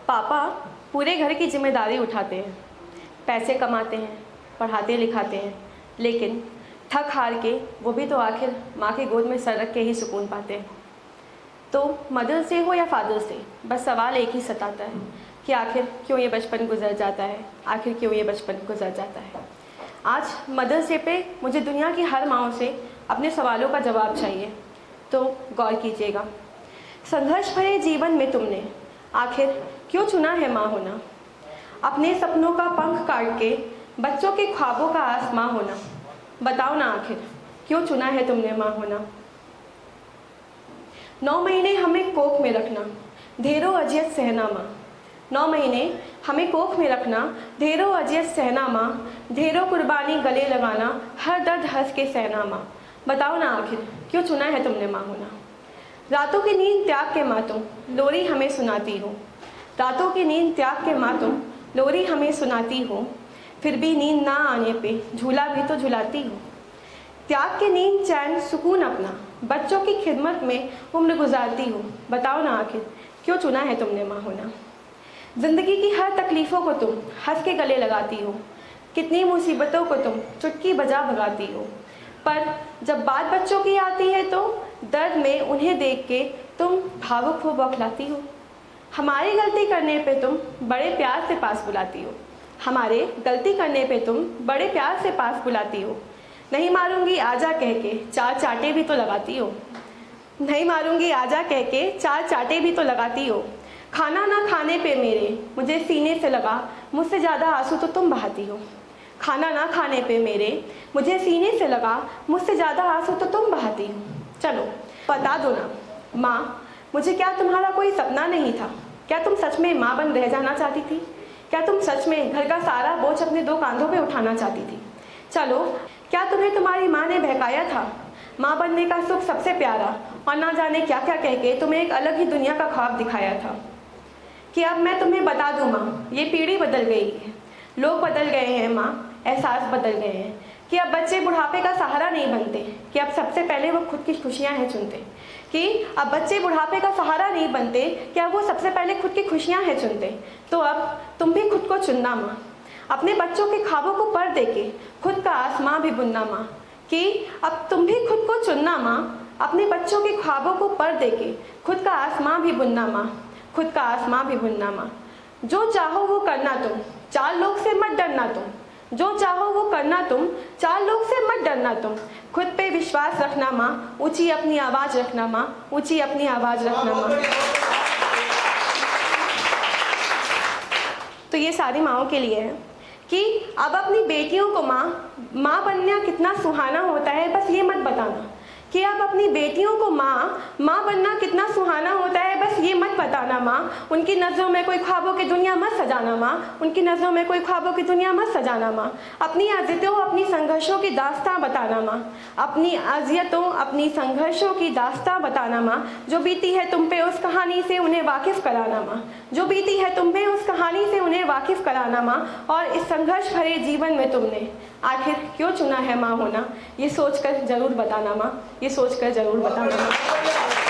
पापा पूरे घर की जिम्मेदारी उठाते हैं, पैसे कमाते हैं, पढ़ाते लिखाते हैं, लेकिन थक हार के वो भी तो आखिर माँ की गोद में सर रख के ही सुकून पाते हैं। तो मदर्स डे हो या फादर्स डे, बस सवाल एक ही सताता है कि आखिर क्यों ये बचपन गुजर जाता है, आखिर क्यों ये बचपन गुजर जाता है। आज मदर्स डे पे मुझे दुनिया की हर माँओं से अपने सवालों का जवाब चाहिए, तो गौर कीजिएगा। संघर्ष भरे जीवन में तुमने आखिर क्यों चुना है माँ होना? अपने सपनों का पंख काट के बच्चों के ख्वाबों का आसमां होना। बताओ ना आखिर क्यों चुना है तुमने माँ होना? 9 महीने हमें कोख में रखना, ढेरों अजियत सहना माँ। 9 महीने हमें कोख में रखना, ढेरों अजियत सहना माँ, ढेरों कुर्बानी गले लगाना, हर दर्द हंस के सहना माँ। बताओ ना आखिर क्यों चुना है तुमने माँ होना? रातों की नींद त्याग के माँ तुम लोरी हमें सुनाती हो, रातों की नींद त्याग के माँ तुम लोरी हमें सुनाती हो, फिर भी नींद ना आने पे झूला भी तो झुलाती हो। त्याग के नींद चैन सुकून अपना बच्चों की खिदमत में उम्र गुजारती हो। बताओ ना आखिर क्यों चुना है तुमने माँ होना? जिंदगी की हर तकलीफ़ों को तुम हंस के गले लगाती हो, कितनी मुसीबतों को तुम चुटकी बजा भगाती हो, पर जब बात बच्चों की आती है तो दर्द में उन्हें देख के तुम भावुक हो बौखलाती हो। हमारी गलती करने पे तुम बड़े प्यार से पास बुलाती हो, हमारे गलती करने पे तुम बड़े प्यार से पास बुलाती हो। नहीं मारूंगी आजा कह के 4 चाटे भी तो लगाती हो, नहीं मारूंगी आजा कह के 4 चाटे भी तो लगाती हो। खाना ना खाने पे मेरे मुझे सीने से लगा, मुझसे ज़्यादा आंसू तो तुम बहाती हो। खाना ना खाने पे मेरे मुझे सीने से लगा, मुझसे ज़्यादा आंसू तो तुम बहाती हो। चलो बता दो ना माँ, मुझे क्या तुम्हारा कोई सपना नहीं था? क्या तुम सच में माँ बन रह जाना चाहती थी? क्या तुम सच में घर का सारा बोझ अपने 2 कांधों पे उठाना चाहती थी? चलो क्या तुम्हें तुम्हारी माँ ने बहकाया था? माँ बनने का सुख सबसे प्यारा, और ना जाने क्या क्या कह के तुम्हें एक अलग ही दुनिया का ख्वाब दिखाया था। कि अब मैं तुम्हें बता दूँ माँ, ये पीढ़ी बदल गई है, लोग बदल गए हैं माँ, एहसास बदल गए हैं कि अब बच्चे बुढ़ापे का सहारा नहीं बनते, कि अब सबसे पहले वो खुद की खुशियाँ हैं चुनते, कि अब बच्चे बुढ़ापे का सहारा नहीं बनते, कि अब वो सबसे पहले खुद की खुशियाँ हैं चुनते। तो अब तुम भी खुद को चुनना माँ, अपने बच्चों के ख्वाबों को पर दे के खुद का आसमां भी बुनना माँ। कि अब तुम भी खुद को चुनना माँ, अपने बच्चों के ख्वाबों को पर दे के खुद का आसमां भी बुनना माँ, खुद का आसमां भी बुनना माँ। जो चाहो वो करना तुम, 4 लोग से मत डरना तुम, जो चाहो वो करना तुम, 4 लोग से मत डरना तुम। खुद पे विश्वास रखना माँ, ऊंची अपनी आवाज़ रखना माँ, ऊंची अपनी आवाज़ रखना माँ। तो ये सारी माँओं के लिए है कि अब अपनी बेटियों को माँ बनना कितना सुहाना होता है, बस ये मत बताना। कि अब अपनी बेटियों को माँ बनना कितना सुहाना होता है, बस ये मत बताना माँ। उनकी नज़रों में कोई ख्वाबों की दुनिया मत सजाना माँ, उनकी नज़रों में कोई ख्वाबों की दुनिया मत सजाना माँ। अपनी अज़ियतों अपनी संघर्षों की दास्तां बताना माँ, अपनी अज़ियतों अपनी संघर्षों की दास्तां बताना माँ। जो बीती है तुम पे उस कहानी से उन्हें वाकिफ़ कराना माँ, जो बीती है तुम पे उस कहानी से उन्हें वाकिफ़ कराना माँ। और इस संघर्ष भरे जीवन में तुमने आखिर क्यों चुना है माँ होना, ये सोचकर ज़रूर बताना माँ, ये सोचकर ज़रूर बताना माँ।